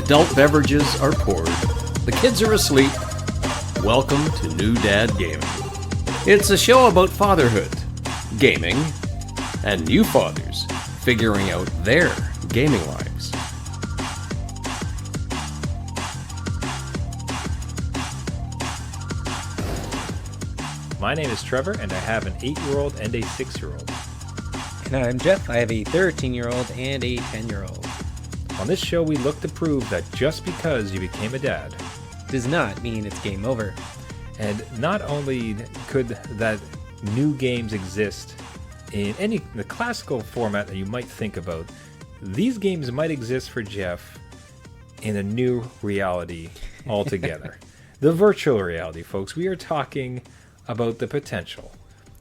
Adult beverages are poured. The kids are asleep. Welcome to New Dad Gaming. It's a show about fatherhood, gaming, and new fathers figuring out their gaming lives. My name is Trevor, and I have an 8-year-old and a 6-year-old. And I'm Jeff. I have a 13-year-old and a 10-year-old. On this show, we look to prove that just because you became a dad Does not mean it's game over. and not only could that new games exist in the classical format that you might think about, these games might exist for Jeff in a new reality altogether. The virtual reality, folks. We are talking about the potential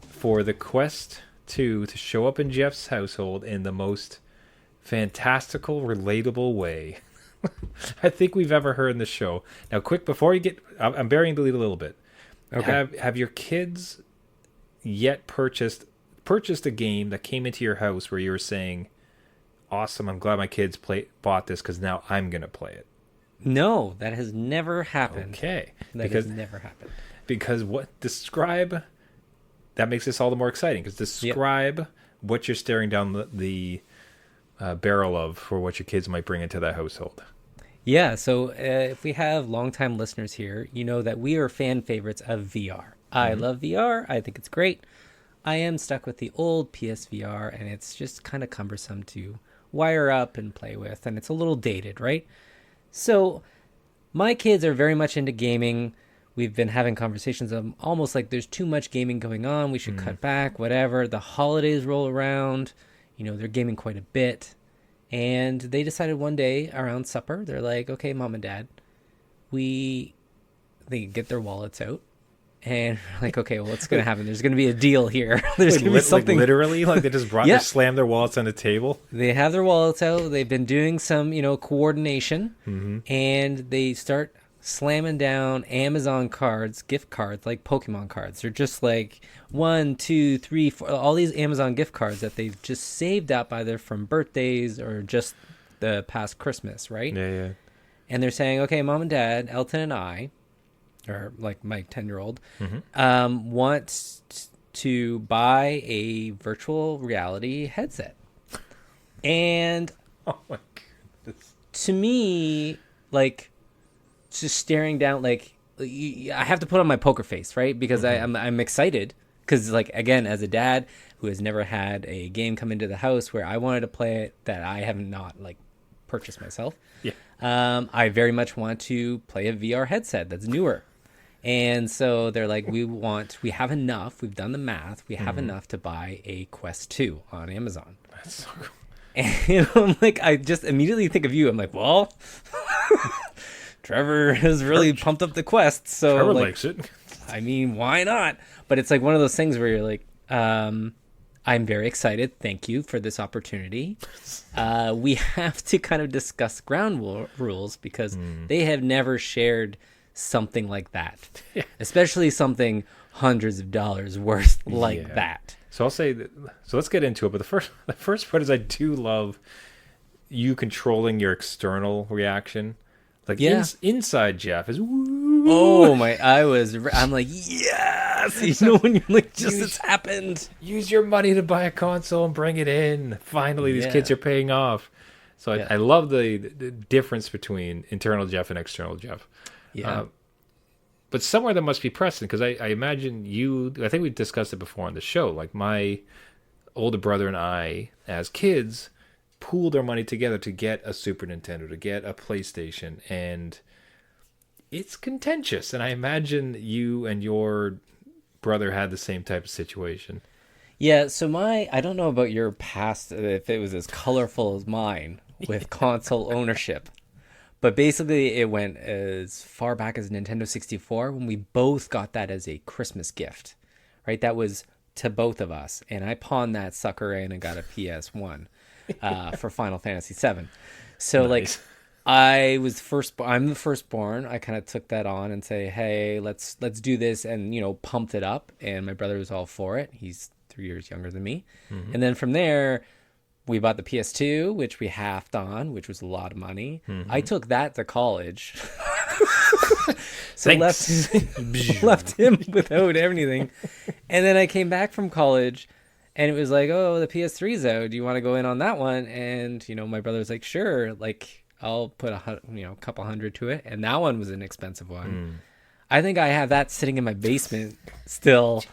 for the Quest 2 to show up in Jeff's household in the most fantastical, relatable way I think we've ever heard in the show. Now, quick, before you get... I'm burying the lead a little bit. Okay. Have your kids yet purchased a game that came into your house where you were saying, awesome, I'm glad my kids bought this because now I'm going to play it? No, that has never happened. Okay. That has never happened. Because that makes this all the more exciting, because describe what you're staring down the barrel of for what your kids might bring into that household. Yeah, so if we have longtime listeners here, you know that we are fan favorites of VR. I love VR. I think it's great. I am stuck with the old PSVR, and it's just kind of cumbersome to wire up and play with, and it's a little dated, right? So my kids are very much into gaming. We've been having conversations of almost like there's too much gaming going on. We should cut back, whatever. The holidays roll around. You know, they're gaming quite a bit. And they decided one day around supper, they're like, okay, Mom and Dad, they get their wallets out. And we're like, okay, well, what's going to happen? There's going to be a deal here. There's going to be something. Like literally? Like they just they slammed their wallets on the table? They have their wallets out. They've been doing some, coordination. And they start slamming down Amazon cards, gift cards, like Pokemon cards. They're just like 1, 2, 3, 4, all these Amazon gift cards that they've just saved up either from birthdays or just the past Christmas, right? Yeah. And they're saying, okay, Mom and Dad, Elton and I, or like my 10-year-old, want to buy a virtual reality headset. And Oh my goodness. to me, like, just staring down, like, I have to put on my poker face, right? Because I'm excited. Because, like, again, as a dad who has never had a game come into the house where I wanted to play it that I have not, like, purchased myself, I very much want to play a VR headset that's newer. And so they're like, we have enough. We've done the math. We have enough to buy a Quest 2 on Amazon. That's so cool. And I'm like, I just immediately think of you. I'm like, well... Trevor has really pumped up the Quest, so Trevor like, likes it. I mean, why not? But it's like one of those things where you're like, I'm very excited. Thank you for this opportunity. We have to kind of discuss ground rules because they have never shared something like that, especially something hundreds of dollars worth like that. So I'll say that, so let's get into it. But the first part is I do love you controlling your external reaction. Like inside Jeff is woo. Oh my! I'm like, yes. You know when you're like, it's happened. Use your money to buy a console and bring it in. Finally, these kids are paying off. So I love the difference between internal Jeff and external Jeff. Yeah. But somewhere there must be precedent, because I imagine I think we discussed it before on the show. Like my older brother and I, as kids, pooled our money together to get a Super Nintendo, to get a PlayStation, and it's contentious. And I imagine you and your brother had the same type of situation. Yeah, so I don't know about your past, if it was as colorful as mine with console ownership, but basically it went as far back as Nintendo 64 when we both got that as a Christmas gift, right? That was to both of us, and I pawned that sucker in and got a PS1. For Final Fantasy VII. So nice. I'm the firstborn. I kind of took that on and say, hey, let's do this, and pumped it up. And my brother was all for it. He's 3 years younger than me. And then from there, we bought the PS2, which we halved on, which was a lot of money. I took that to college. So left him without anything. And then I came back from college and it was like, oh, the PS3's out. Do you want to go in on that one? And, my brother was like, sure. Like, I'll put a couple hundred to it. And that one was an expensive one. I think I have that sitting in my basement still.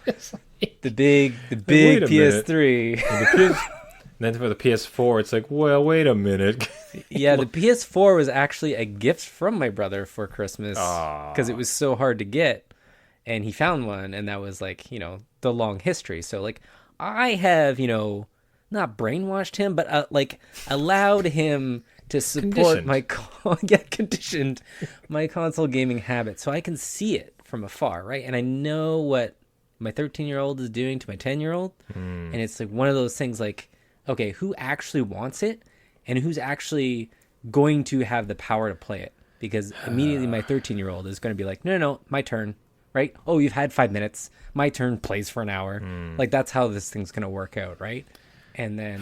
The big PS3. Then for the PS4, it's like, well, wait a minute. Yeah, the PS4 was actually a gift from my brother for Christmas because it was so hard to get. And he found one, and that was like, the long history. So, like, I have, not brainwashed him, but like allowed him to support conditioned my console gaming habit. So I can see it from afar, right? And I know what my 13-year-old is doing to my 10-year-old. And it's like one of those things like, okay, who actually wants it and who's actually going to have the power to play it? Because immediately my 13-year-old is going to be like, no, my turn, right? Oh, you've had 5 minutes. My turn, plays for an hour. Like, that's how this thing's going to work out, right? And then,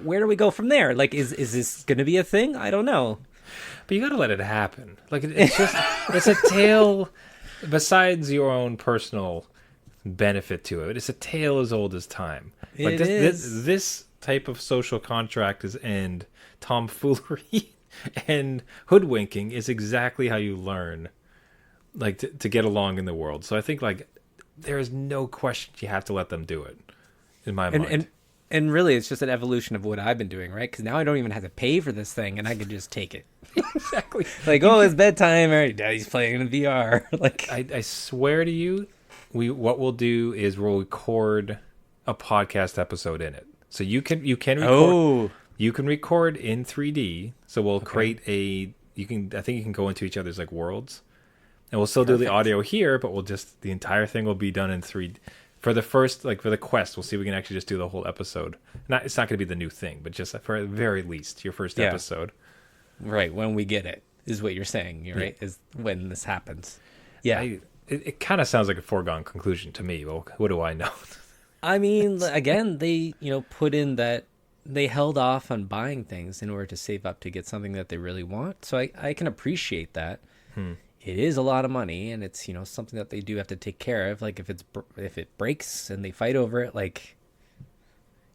where do we go from there? Like, is this going to be a thing? I don't know. But you got to let it happen. Like, it's just, it's a tale, besides your own personal benefit to it, it's a tale as old as time. Like, this type of social contract and tomfoolery and hoodwinking is exactly how you learn, like, to get along in the world. So I think, like, there is no question you have to let them do it, in my mind. And really, it's just an evolution of what I've been doing, right? Because now I don't even have to pay for this thing, and I can just take it. Exactly. Like, it's bedtime. All right, Daddy's playing in VR. Like, I swear to you, what we'll do is we'll record a podcast episode in it. So you can record. You can record in 3D. So we'll create I think you can go into each other's like worlds, and we'll still do the audio here, but the entire thing will be done in 3D. For the first, like, for the quest, we'll see if we can actually just do the whole episode. It's not going to be the new thing, but just for the very least, your first episode. Right, when we get it, is what you're saying, right? Is when this happens. Yeah. It kind of sounds like a foregone conclusion to me. Well, what do I know? I mean, again, they, put in that they held off on buying things in order to save up to get something that they really want. So I can appreciate that. It is a lot of money, and it's, something that they do have to take care of. Like, if it breaks and they fight over it, like,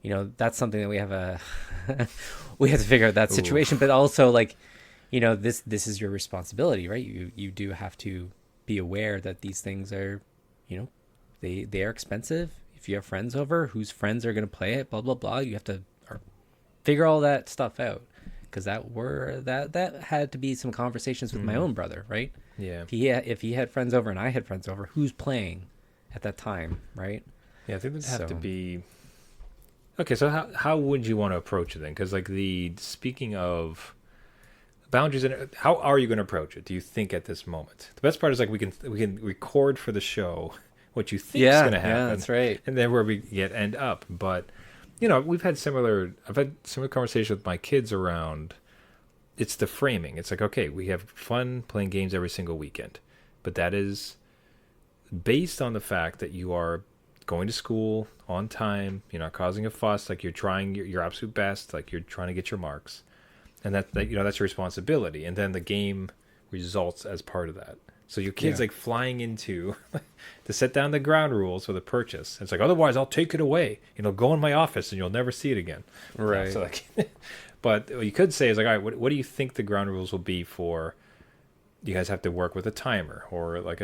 that's something that we have we have to figure out that situation. But also, like, this is your responsibility, right? You do have to be aware that these things are, they are expensive. If you have friends over, whose friends are going to play it, blah blah blah. You have to figure all that stuff out, because that had to be some conversations with my own brother, right? Yeah. If he had friends over and I had friends over, who's playing at that time, right? Yeah, I think there'd have to be. Okay, so how would you want to approach it then? Because, like, speaking of boundaries, how are you going to approach it? Do you think at this moment? The best part is, like, we can record for the show what you think is going to happen. Yeah, that's right. And then where we end up. But I've had similar conversations with my kids around. It's the framing. It's like, okay, we have fun playing games every single weekend, but that is based on the fact that you are going to school on time. You're not causing a fuss. Like, you're trying your absolute best. Like, you're trying to get your marks, and that's your responsibility. And then the game results as part of that. So your kid's like flying into to set down the ground rules for the purchase. It's like, otherwise I'll take it away. Go in my office and you'll never see it again. Right. So, like, but what you could say is, like, all right, what do you think the ground rules will be for? You guys have to work with a timer, or like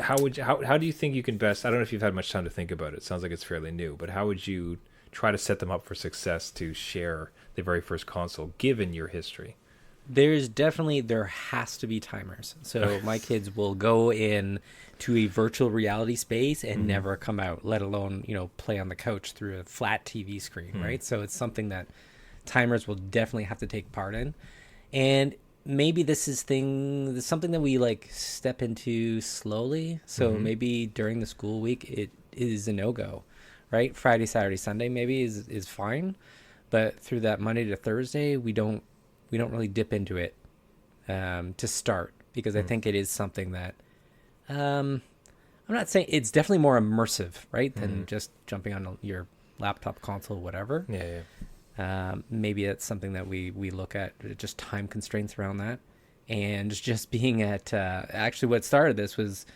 how do you think you can best? I don't know if you've had much time to think about it. It sounds like it's fairly new, but how would you try to set them up for success to share the very first console, given your history? There has to be timers. So my kids will go in to a virtual reality space and never come out, let alone, play on the couch through a flat TV screen, right? So it's something that timers will definitely have to take part in. And maybe this is something that we, like, step into slowly. So maybe during the school week, it is a no-go, right? Friday, Saturday, Sunday maybe is fine. But through that Monday to Thursday, we don't really dip into it to start, because I think it is something that I'm not saying it's definitely more immersive, right, than just jumping on your laptop, console, whatever. maybe it's something that we look at, just time constraints around that. And just being at, actually what started this was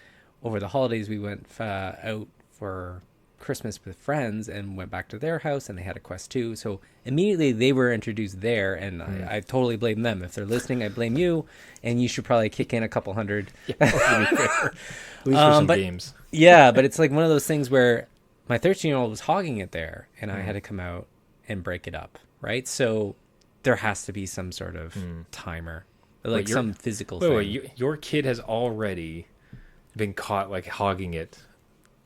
over the holidays, we went out for Christmas with friends and went back to their house, and they had a Quest 2. So immediately they were introduced there, and I totally blame them. If they're listening, I blame you, and you should probably kick in a couple hundred. At least for some games. Yeah, but it's like one of those things where my 13-year-old was hogging it there, and I had to come out and break it up, right? So there has to be some sort of timer, like some physical thing. Wait, your kid has already been caught like hogging it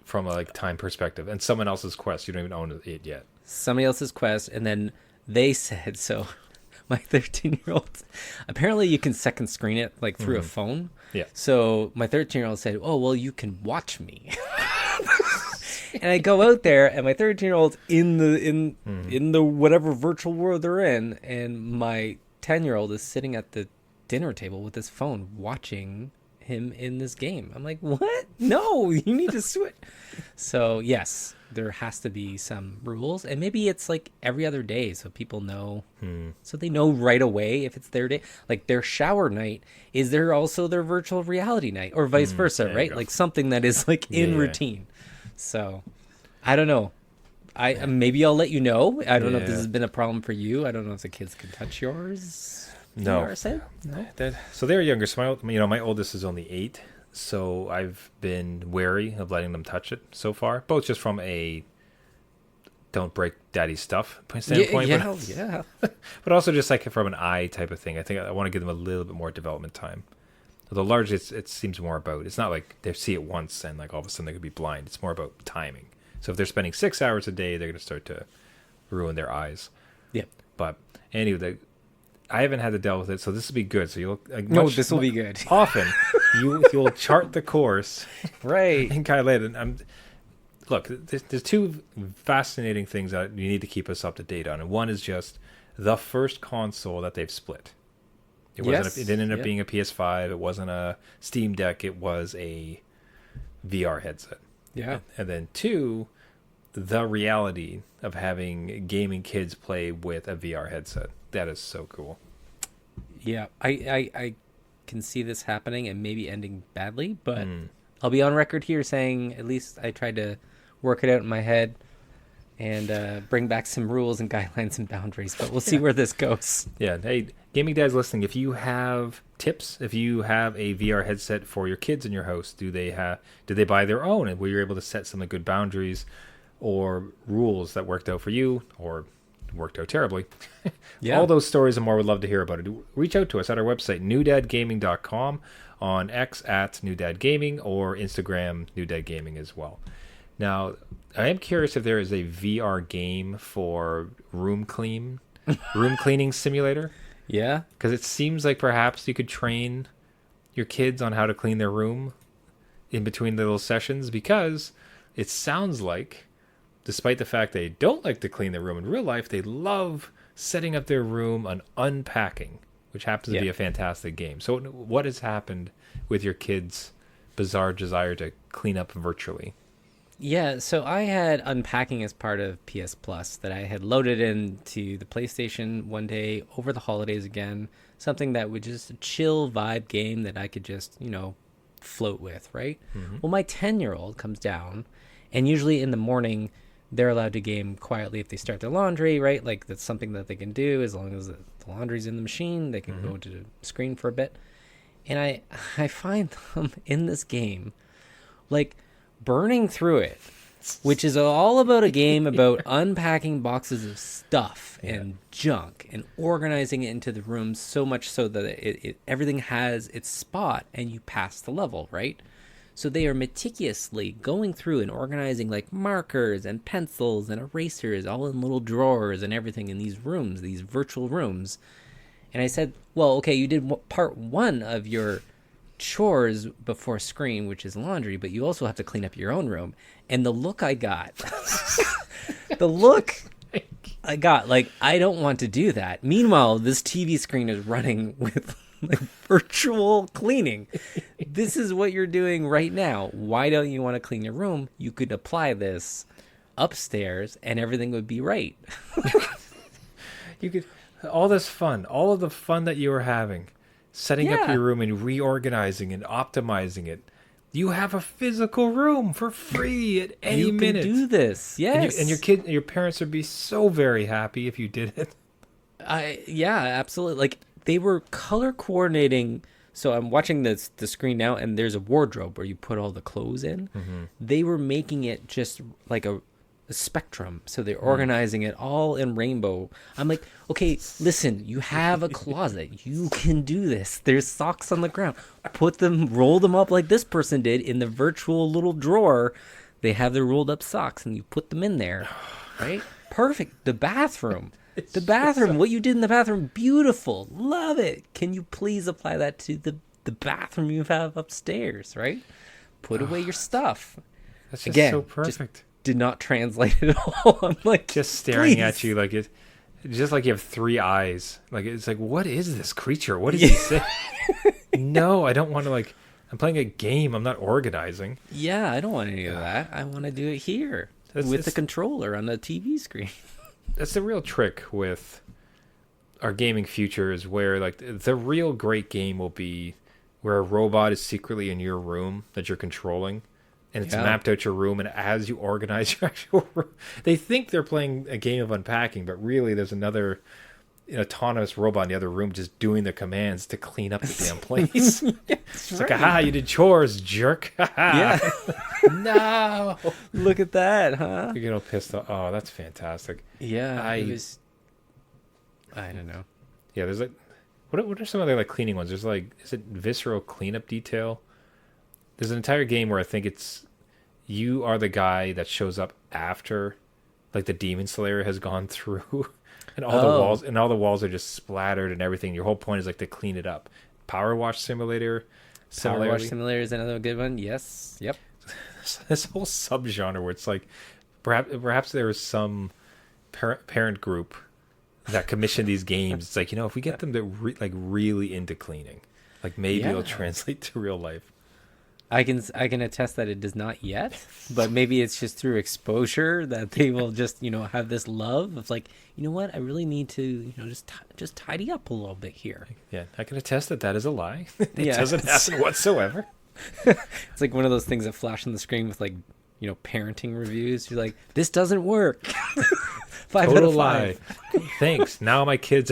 from a like time perspective, and someone else's Quest. You don't even own it yet. Somebody else's Quest, and then they said so. My 13-year-old, apparently you can second screen it like through a phone. Yeah. So my 13-year-old said, "Oh well, you can watch me." And I go out there, and my 13-year-old's in the whatever virtual world they're in, and my 10-year-old is sitting at the dinner table with his phone watching him in this game. I'm like, what? No, you need to switch. So yes, there has to be some rules, and maybe it's like every other day, so people know, so they know right away if it's their day. Like their shower night is there also their virtual reality night, or vice versa, right? Like something that is like in routine. So I don't know. Maybe I'll let you know. I don't know if this has been a problem for you. I don't know if the kids can touch yours. No. So they're younger. So my oldest is only 8. So I've been wary of letting them touch it so far, both just from a don't break daddy's stuff standpoint, but also just like from an eye type of thing. I think I want to give them a little bit more development time. Although largely it seems more about, it's not like they see it once and like all of a sudden they could be blind. It's more about timing. So if they're spending 6 hours a day, they're going to start to ruin their eyes. Yep. But anyway, I haven't had to deal with it, so this will be good. So you'll this will be good. Often you'll chart the course, right? And kind of let it. Look, there's 2 fascinating things that you need to keep us up to date on, and one is just the first console that they've split. It wasn't. It didn't end up being a PS5. It wasn't a Steam Deck. It was a VR headset. Yeah. And then 2, the reality of having gaming kids play with a VR headset. That is so cool. Yeah, I can see this happening and maybe ending badly, but I'll be on record here saying at least I tried to work it out in my head and bring back some rules and guidelines and boundaries, but we'll see where this goes. Yeah. Hey, gaming dads listening, if you have tips, if you have a VR headset for your kids in your house, do they buy their own, and were you able to set some good boundaries or rules that worked out for you or worked out terribly? Yeah. All those stories and more, would love to hear about it. Reach out to us at our website, newdadgaming.com, on X at newdadgaming, or Instagram newdadgaming as well. Now, I am curious if there is a VR game for room cleaning simulator. Yeah, because it seems like perhaps you could train your kids on how to clean their room in between the little sessions, because it sounds like, despite the fact they don't like to clean their room in real life, they love setting up their room and unpacking, which happens to be a fantastic game. So what has happened with your kids' bizarre desire to clean up virtually? Yeah, so I had unpacking as part of PS Plus that I had loaded into the PlayStation one day over the holidays again, something that would just a chill vibe game that I could just, float with, right? Mm-hmm. Well, my 10-year-old comes down, and usually in the morning, they're allowed to game quietly if they start their laundry, right? Like that's something that they can do as long as the laundry's in the machine. They can go to the screen for a bit. And I find them in this game, like, burning through it, which is all about a game about unpacking boxes of stuff and junk and organizing it into the rooms, so much so that it everything has its spot and you pass the level, right? So they are meticulously going through and organizing like markers and pencils and erasers all in little drawers and everything in these rooms, these virtual rooms. And I said, well, okay, you did part 1 of your chores before screen, which is laundry, but you also have to clean up your own room. And the look I got, like, I don't want to do that. Meanwhile, this TV screen is running with like virtual cleaning. This is what you're doing right now. Why don't you want to clean your room? You could apply this upstairs and everything would be right. You could all this fun, all of the fun that you were having, setting up your room and reorganizing and optimizing it. You have a physical room for free at any minute. You can do this. Yes. And your parents would be so very happy if you did it. Yeah, absolutely. Like they were color coordinating. So I'm watching the screen now, and there's a wardrobe where you put all the clothes in. Mm-hmm. They were making it just like a spectrum. So they're organizing it all in rainbow. I'm like, okay, listen, you have a closet. You can do this. There's socks on the ground. Roll them up like this person did in the virtual little drawer. They have their rolled up socks, and you put them in there. Right? Perfect. The bathroom. What you did in the bathroom, beautiful. Love it. Can you please apply that to the bathroom you have upstairs, right? Put away your stuff. That's just so perfect. Did not translate at all. I'm like, just staring at you like it, just like you have three eyes. Like it's like, what is this creature? What does he say? No, I don't want to. Like, I'm playing a game. I'm not organizing. Yeah, I don't want any of that. I want to do it here with the controller on the TV screen. That's the real trick with our gaming future, is where like the real great game will be where a robot is secretly in your room that you're controlling. And it's mapped out your room, and as you organize your actual room, they think they're playing a game of unpacking, but really there's another autonomous robot in the other room just doing the commands to clean up the damn place. It's right. Like, aha, you did chores, jerk. Yeah. No. Look at that, huh? You get all pissed off. Oh, that's fantastic. Yeah. I don't know. Yeah, there's like, what are some other like cleaning ones? There's like, is it visceral cleanup detail? There's an entire game where I think it's you are the guy that shows up after like the demon slayer has gone through and all the walls are just splattered and everything. Your whole point is like to clean it up. Power Wash Simulator. Power Wash Simulator is another good one. Yes. Yep. This whole subgenre where it's like perhaps there is some parent group that commissioned these games. It's like, if we get them to really into cleaning, like maybe it'll translate to real life. I can attest that it does not yet, but maybe it's just through exposure that they will just have this love of like, you know what, I really need to just tidy up a little bit here. Yeah, I can attest that is a lie. It doesn't happen whatsoever. It's like one of those things that flash on the screen with like parenting reviews. You're like, this doesn't work. 5 out of 5. Lie. Thanks. Now my kids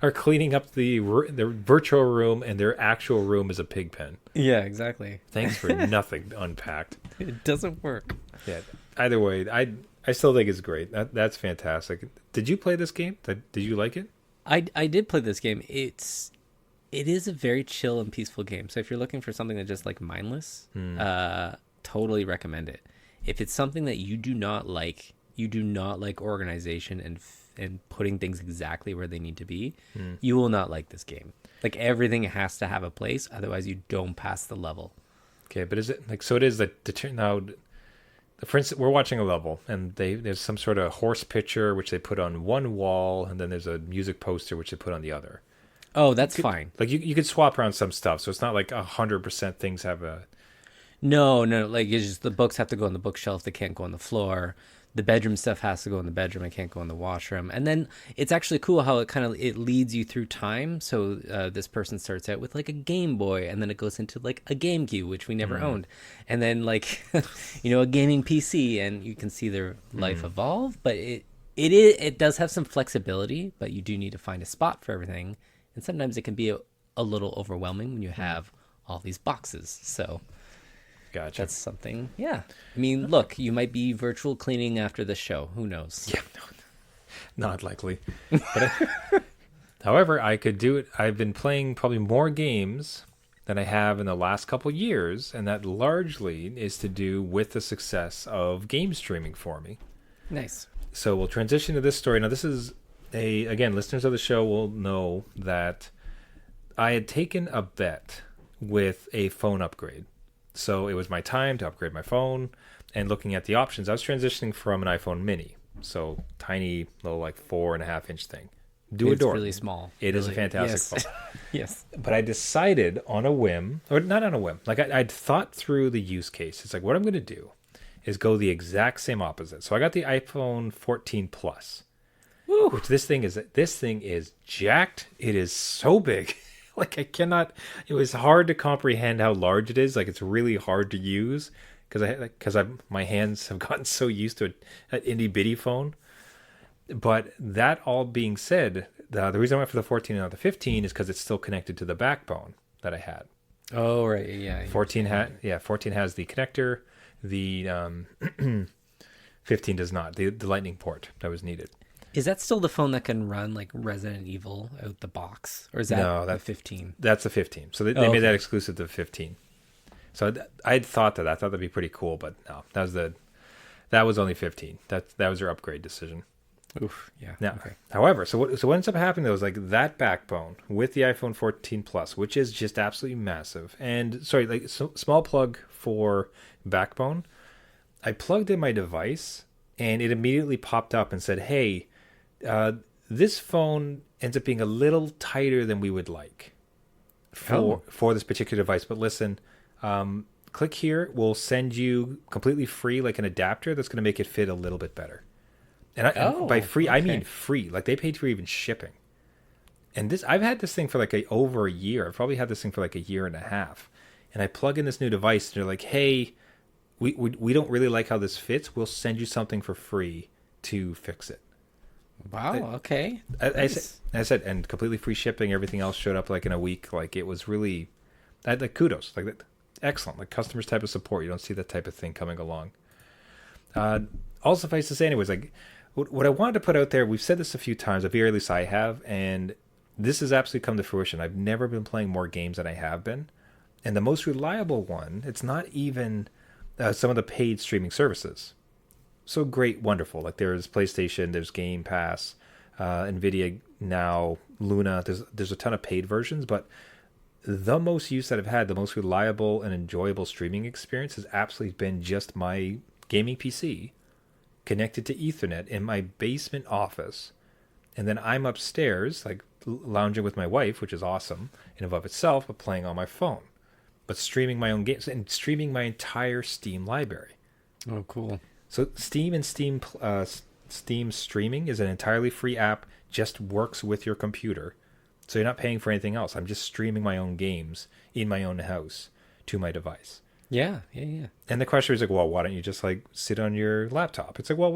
are cleaning up their virtual room, and their actual room is a pig pen. Yeah, exactly. Thanks for nothing unpacked. It doesn't work. Yeah. Either way, I still think it's great. That's fantastic. Did you play this game? Did you like it? I did play this game. It is a very chill and peaceful game. So if you're looking for something that's just like mindless, totally recommend it. If it's something that you do not like organization and putting things exactly where they need to be, you will not like this game. Like everything has to have a place, otherwise you don't pass the level. Okay, but is it like, so it is that now, for instance, we're watching a level and there's some sort of horse picture which they put on one wall, and then there's a music poster which they put on the other. Oh, that's fine. Like you could swap around some stuff, so it's not like 100% things have a. No, like it's just the books have to go on the bookshelf. They can't go on the floor. The bedroom stuff has to go in the bedroom. It can't go in the washroom. And then it's actually cool how it leads you through time. So this person starts out with like a Game Boy, and then it goes into like a GameCube, which we never owned, and then like a gaming PC, and you can see their life evolve. But it does have some flexibility, but you do need to find a spot for everything, and sometimes it can be a little overwhelming when you have all these boxes. So. Gotcha. That's something. Yeah. I mean, look, you might be virtual cleaning after the show. Who knows? Yeah, not likely. But however, I could do it. I've been playing probably more games than I have in the last couple years, and that largely is to do with the success of game streaming for me. Nice. So we'll transition to this story. Now, this is again, listeners of the show will know that I had taken a bet with a phone upgrade. So it was my time to upgrade my phone, and looking at the options, I was transitioning from an iPhone mini. So tiny little 4.5-inch thing. It's really small. It is a fantastic phone. Yes. But I decided on a whim, or not on a whim, like I'd thought through the use case. It's like, what I'm going to do is go the exact same opposite. So I got the iPhone 14 Plus. which this thing is jacked. It is so big. Like it was hard to comprehend how large it is. Like it's really hard to use because my hands have gotten so used to an itty bitty phone. But that all being said, the reason I went for the 14 and not the 15 is because it's still connected to the backbone that I had. Oh, right. Yeah. 14 has the connector. The 15 does not. The lightning port that was needed. Is that still the phone that can run like Resident Evil out the box? Or is that the 15? That's the 15. So they made that exclusive to the 15. So I'd thought that. I thought that'd be pretty cool, but no. That was only 15. That was your upgrade decision. Oof, yeah. Now, okay. However, so what ends up happening though is like that backbone with the iPhone 14 Plus, which is just absolutely massive. And small plug for backbone. I plugged in my device and it immediately popped up and said, "Hey, this phone ends up being a little tighter than we would like for this particular device. But listen, click here. We'll send you completely free like an adapter that's going to make it fit a little bit better." And by free, I mean free. Like they paid for even shipping. And I've had this thing for like over a year. I've probably had this thing for like a year and a half. And I plug in this new device and they're like, "Hey, we don't really like how this fits. We'll send you something for free to fix it." Wow. Okay. I said, and completely free shipping. Everything else showed up like in a week. Like it was really, like kudos. Like that, excellent. Like customers type of support. You don't see that type of thing coming along. All suffice to say, anyways, like what I wanted to put out there. We've said this a few times. At least I have, and this has absolutely come to fruition. I've never been playing more games than I have been, and the most reliable one. It's not even some of the paid streaming services. So great, wonderful. Like there's PlayStation, there's Game Pass, Nvidia now, Luna. There's a ton of paid versions, but the most use that I've had, the most reliable and enjoyable streaming experience has absolutely been just my gaming PC connected to Ethernet in my basement office. And then I'm upstairs, like lounging with my wife, which is awesome in and of itself, but playing on my phone, but streaming my own games and streaming my entire Steam library. Oh, cool. So Steam and Steam streaming is an entirely free app, just works with your computer. So you're not paying for anything else. I'm just streaming my own games in my own house to my device. Yeah. And the question is like, well, why don't you just like sit on your laptop? It's like, well,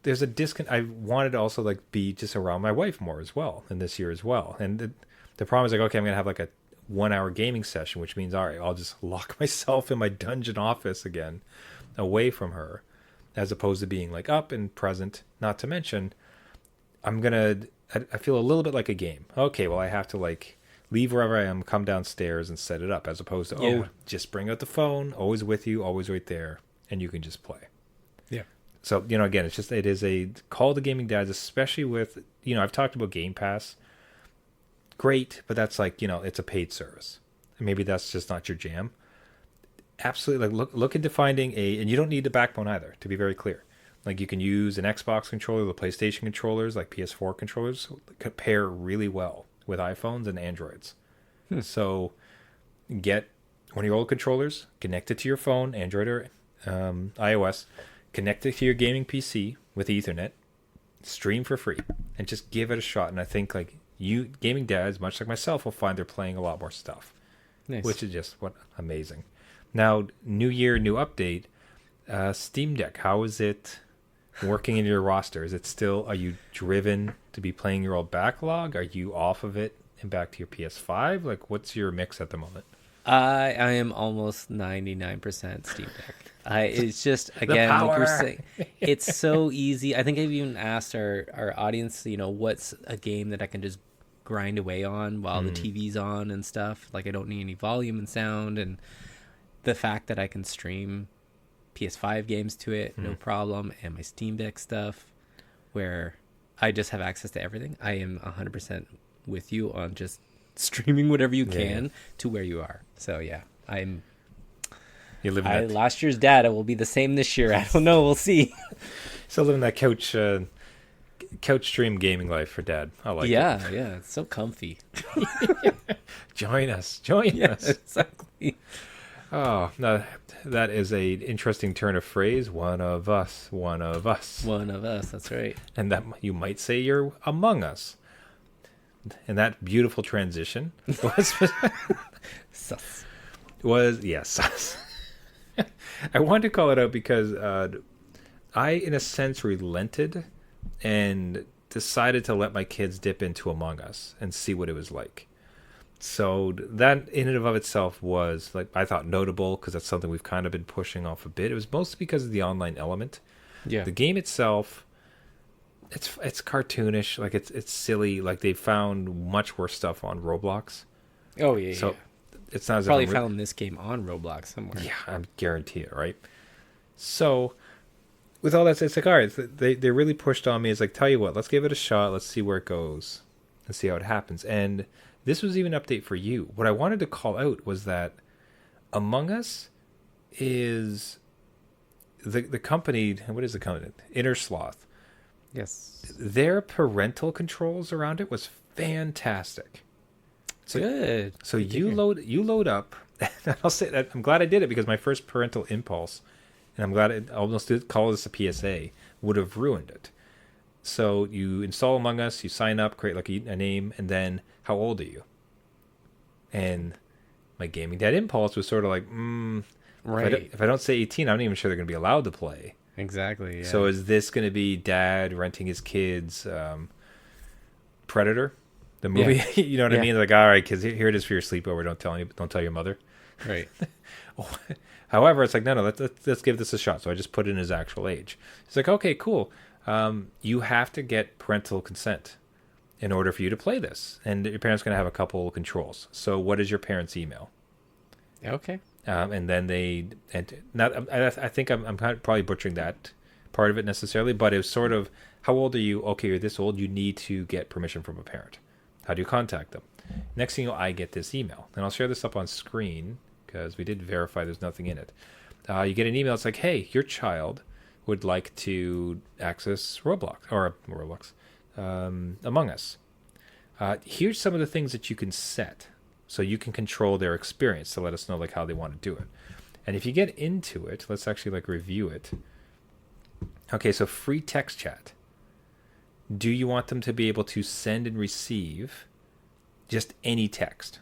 there's a disconnect. I wanted to also like be just around my wife more as well, and this year as well. And the problem is like, okay, I'm going to have like a 1 hour gaming session, which means, all right, I'll just lock myself in my dungeon office again, away from her, as opposed to being like up and present. Not to mention, I feel a little bit like a game. Okay, well, I have to like leave wherever I am, come downstairs and set it up, as opposed to, just bring out the phone, always with you, always right there, and you can just play. Yeah. So, again, it is a call to gaming dads, especially with, I've talked about Game Pass. Great, but that's like, it's a paid service. And maybe that's just not your jam. Absolutely, like look into finding and you don't need the backbone either, to be very clear. Like you can use an Xbox controller, the PlayStation controllers, like PS4 controllers, pair really well with iPhones and Androids. So get one of your old controllers, connect it to your phone, Android or iOS, connect it to your gaming PC with Ethernet, stream for free, and just give it a shot. And I think like you gaming dads, much like myself, will find they're playing a lot more stuff. Nice. Which is just amazing. Now, new year, new update. Steam Deck, how is it working in your roster? Is it still, are you driven to be playing your old backlog? Are you off of it and back to your PS5? Like, what's your mix at the moment? I am almost 99% Steam Deck. It's just, again, like you're saying, it's so easy. I think I've even asked our audience, what's a game that I can just grind away on while the TV's on and stuff. Like, I don't need any volume and sound, and the fact that I can stream PS5 games to it, no problem, and my Steam Deck stuff, where I just have access to everything. I am 100% with you on just streaming whatever you can to where you are. So yeah, you live in that. Last year's data will be the same this year. I don't know. We'll see. Still living that couch stream gaming life for dad. I like it. Yeah, it's so comfy. Join us. Exactly. Oh, no, that is a interesting turn of phrase. One of us, one of us. One of us, that's right. And that you might say you're among us. And that beautiful transition Sus. was yes. I wanted to call it out because I, in a sense, relented and decided to let my kids dip into Among Us and see what it was like. So that in and of itself was, like, I thought notable because that's something we've kind of been pushing off a bit. It was mostly because of the online element. Yeah. The game itself, it's cartoonish, like it's silly. Like they found much worse stuff on Roblox. Oh yeah. So yeah. it's not as Probably if found this game on Roblox somewhere. yeah, I guarantee it, right? So with all that said, it's like, all right, they really pushed on me. It's like, tell you what, let's give it a shot. Let's see where it goes and see how it happens. And this was even an update for you. What I wanted to call out was that Among Us is the company. What is the company? Inner Sloth. Yes. Their parental controls around it was fantastic. So, Good. So Good to you hear. load up. And I'll say that I'm glad I did it because my first parental impulse, and I'm glad I almost did call this a PSA, would have ruined it. So you install Among Us, you sign up, create like a name, and then how old are you? And my gaming dad impulse was sort of like, Right. if I don't say 18, I'm not even sure they're going to be allowed to play. Exactly. Yeah. So is this going to be dad renting his kids Predator, the movie? Yeah. You know what I mean? Like, all right, kids, here it is for your sleepover. Don't tell your mother. Right. However, it's like, no, let's give this a shot. So I just put in his actual age. It's like, okay, cool. You have to get parental consent in order for you to play this, and your parents going to have a couple controls. So what is your parents' email? Okay. And then I think I'm probably butchering that part of it necessarily, but it was sort of, how old are you? Okay, you're this old. You need to get permission from a parent. How do you contact them? Next thing you know, I get this email, and I'll share this up on screen because we did verify there's nothing in it. You get an email. It's like, hey, your child would like to access Roblox, Among Us. Here's some of the things that you can set. So you can control their experience to let us know like how they want to do it. And if you get into it, let's actually like review it. Okay, so free text chat. Do you want them to be able to send and receive just any text?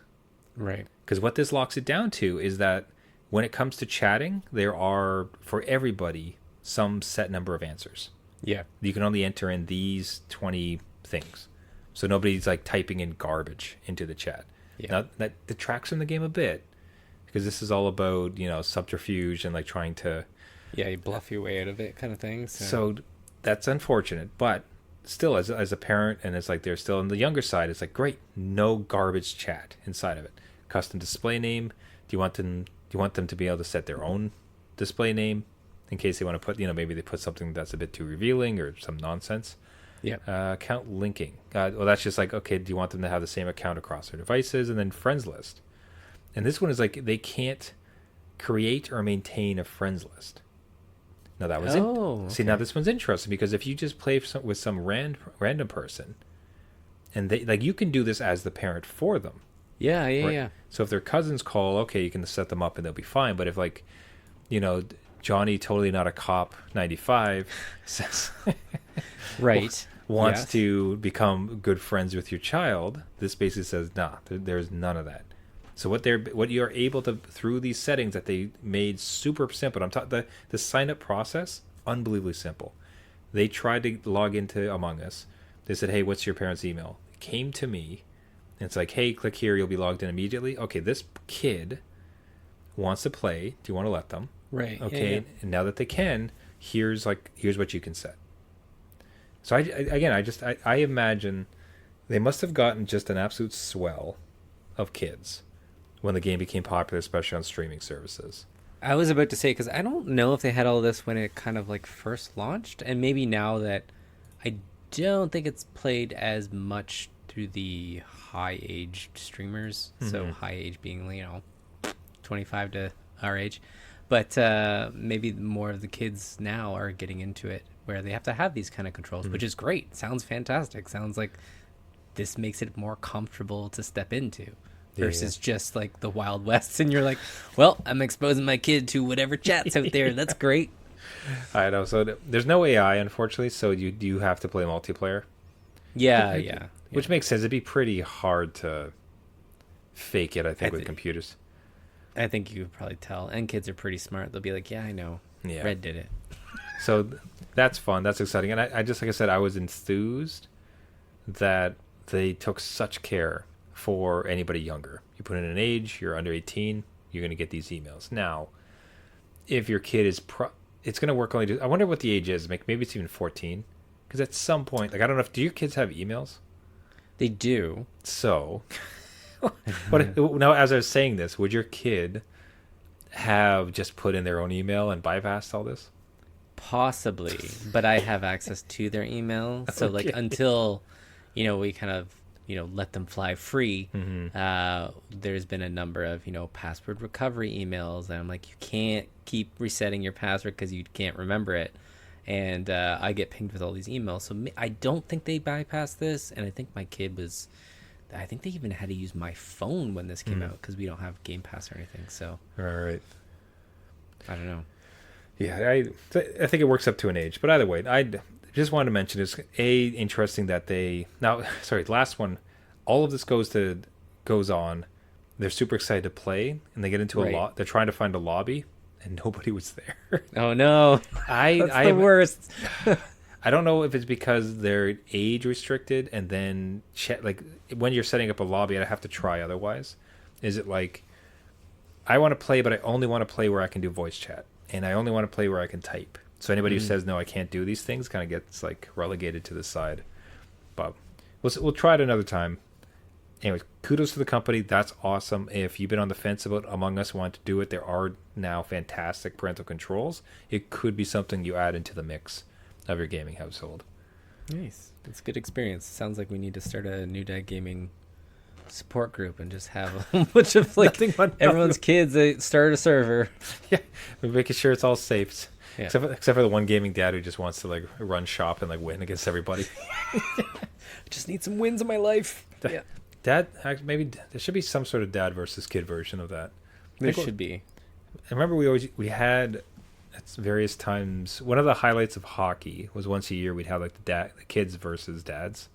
Right. Because what this locks it down to is that when it comes to chatting, there are, for everybody, some set number of answers. Yeah. You can only enter in these 20 things. So nobody's like typing in garbage into the chat. Yeah. Now, that detracts from the game a bit because this is all about, subterfuge and like trying to... Yeah, you bluff your way out of it kind of thing. So that's unfortunate. But still, as a parent, and it's like they're still on the younger side, it's like, great, no garbage chat inside of it. Custom display name. Do you want them to be able to set their own display name in case they want to put, maybe they put something that's a bit too revealing or some nonsense? Yeah. Account linking. Well, that's just like, okay, do you want them to have the same account across their devices? And then friends list. And this one is like, they can't create or maintain a friends list. Now that was now this one's interesting because if you just play with some random person, and they like, you can do this as the parent for them. Yeah. Right? So if their cousins call, okay, you can set them up and they'll be fine. But if like, Johnny, totally not a cop, 95 says, right, wants to become good friends with your child, this basically says, nah, there's none of that. So what you're able to, through these settings that they made super simple, the sign up process, unbelievably simple. They tried to log into Among Us. They said, hey, what's your parents' email? It came to me. And it's like, hey, click here, you'll be logged in immediately. Okay, this kid wants to play. Do you want to let them? Right. Okay, Yeah. and now that they can, here's what you can set. So I imagine they must have gotten just an absolute swell of kids when the game became popular, especially on streaming services. I was about to say, because I don't know if they had all this when it kind of like first launched, and maybe now that I don't think it's played as much through the high age streamers. Mm-hmm. So high age being 25 to our age, but maybe more of the kids now are getting into it where they have to have these kind of controls, which is great. Sounds fantastic. Sounds like this makes it more comfortable to step into. versus just like the Wild West. And you're like, well, I'm exposing my kid to whatever chat's out there. That's great. I know. So there's no AI, unfortunately. So you do have to play multiplayer. Yeah. Which makes sense. It'd be pretty hard to fake it, I think, with computers. I think you could probably tell. And kids are pretty smart. They'll be like, yeah, I know. Yeah. Red did it. So that's fun. That's exciting. And I just, like I said, I was enthused that they took such care for anybody younger. You put in an age, you're under 18, you're going to get these emails. Now, if your kid is... it's going to work only... I wonder what the age is. Maybe it's even 14. Because at some point... Like, I don't know if... Do your kids have emails? They do. So... But now, as I was saying this, would your kid have just put in their own email and bypassed all this? Possibly, but I have access to their email. So Okay. like until, we kind of, let them fly free, there's been a number of, password recovery emails. And I'm like, you can't keep resetting your password because you can't remember it. And I get pinged with all these emails. So I don't think they bypassed this. And I think my kid I think they even had to use my phone when this came out because we don't have Game Pass or anything. So, All right. I don't know. Yeah, I think it works up to an age. But either way, I just wanted to mention it's interesting that last one, all of this goes on. They're super excited to play, and they get into they're trying to find a lobby, and nobody was there. Oh no, that's the worst. I don't know if it's because they're age restricted, and then like when you're setting up a lobby, I have to try otherwise. Is it like I want to play, but I only want to play where I can do voice chat, and I only want to play where I can type. So anybody who says no, I can't do these things, kind of gets like relegated to the side. But we'll try it another time. Anyways, kudos to the company. That's awesome. If you've been on the fence about Among Us, want to do it, there are now fantastic parental controls. It could be something you add into the mix of your gaming household. Nice. It's a good experience. Sounds like we need to start a New Dad Gaming support group and just have a bunch of everyone's kids. They start a server. Yeah, we're making sure it's all safe. Yeah. Except for the one gaming dad who just wants to like run shop and like win against everybody. Just need some wins in my life. Yeah. Dad, maybe there should be some sort of dad versus kid version of that. There should be. I remember we had at various times, one of the highlights of hockey was once a year we'd have like the kids versus dads.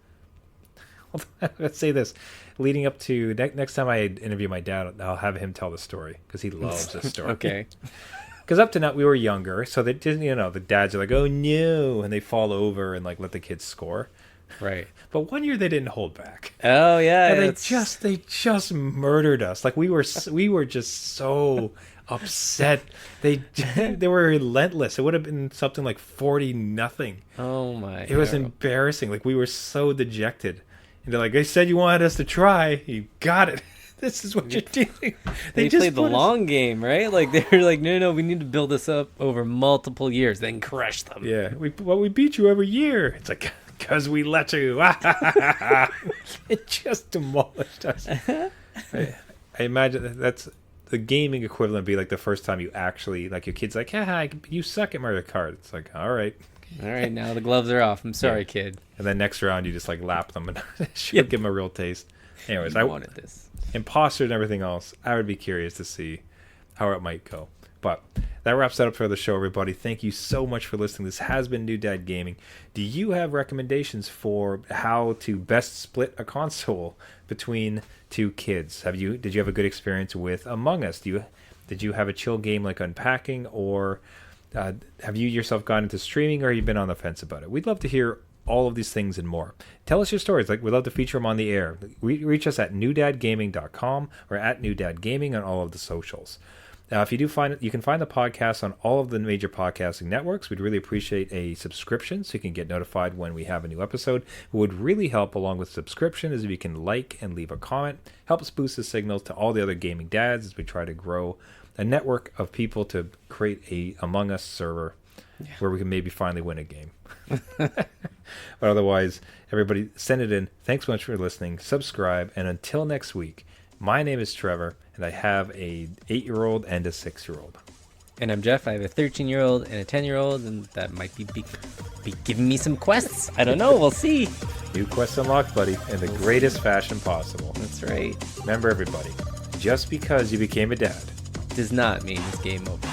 Let's say this, leading up to next time I interview my dad, I'll have him tell the story because he loves this story. Okay. Because up to now we were younger, so they didn't, the dads are like, oh no, and they fall over and like let the kids score. Right. But one year they didn't hold back. Oh yeah. And they just murdered us. Like we were just so upset. They were relentless. It would have been something like 40-0. Oh my. It was embarrassing. Like we were so dejected. And they're like, they said you wanted us to try. You got it. This is what you're doing. They just played the long game, right? Like they were like, no, we need to build this up over multiple years, then crush them. Yeah. We beat you every year. It's like, because we let you. It just demolished us. I imagine that's the gaming equivalent. Be like the first time you actually, like your kid's like, you suck at Mario Kart. It's like, all right, now the gloves are off. I'm sorry, kid. And then next round you just like lap them and give them a real taste. Anyways, I wanted this. Imposter and everything else. I would be curious to see how it might go. But that wraps that up for the show, everybody. Thank you so much for listening. This has been New Dad Gaming. Do you have recommendations for how to best split a console between two kids? Did you have a good experience with Among Us? Did you have a chill game like Unpacking, or have you yourself gone into streaming, or have you been on the fence about it? We'd love to hear all of these things and more. Tell us your stories. We'd love to feature them on the air. Reach us at newdadgaming.com or at newdadgaming on all of the socials. If you do find it, you can find the podcast on all of the major podcasting networks. We'd really appreciate a subscription so you can get notified when we have a new episode. What would really help along with subscription is if you can like and leave a comment. Help us boost the signals to all the other gaming dads as we try to grow a network of people to create a Among Us server where we can maybe finally win a game. But otherwise, everybody send it in. Thanks so much for listening. Subscribe. And until next week, my name is Trevor, and I have a 8-year-old and a 6-year-old. And I'm Jeff. I have a 13-year-old and a 10-year-old, and that might be giving me some quests. I don't know. We'll see. New quest unlocked, buddy, in the greatest fashion possible. That's right. Remember, everybody, just because you became a dad Does not mean it's game over.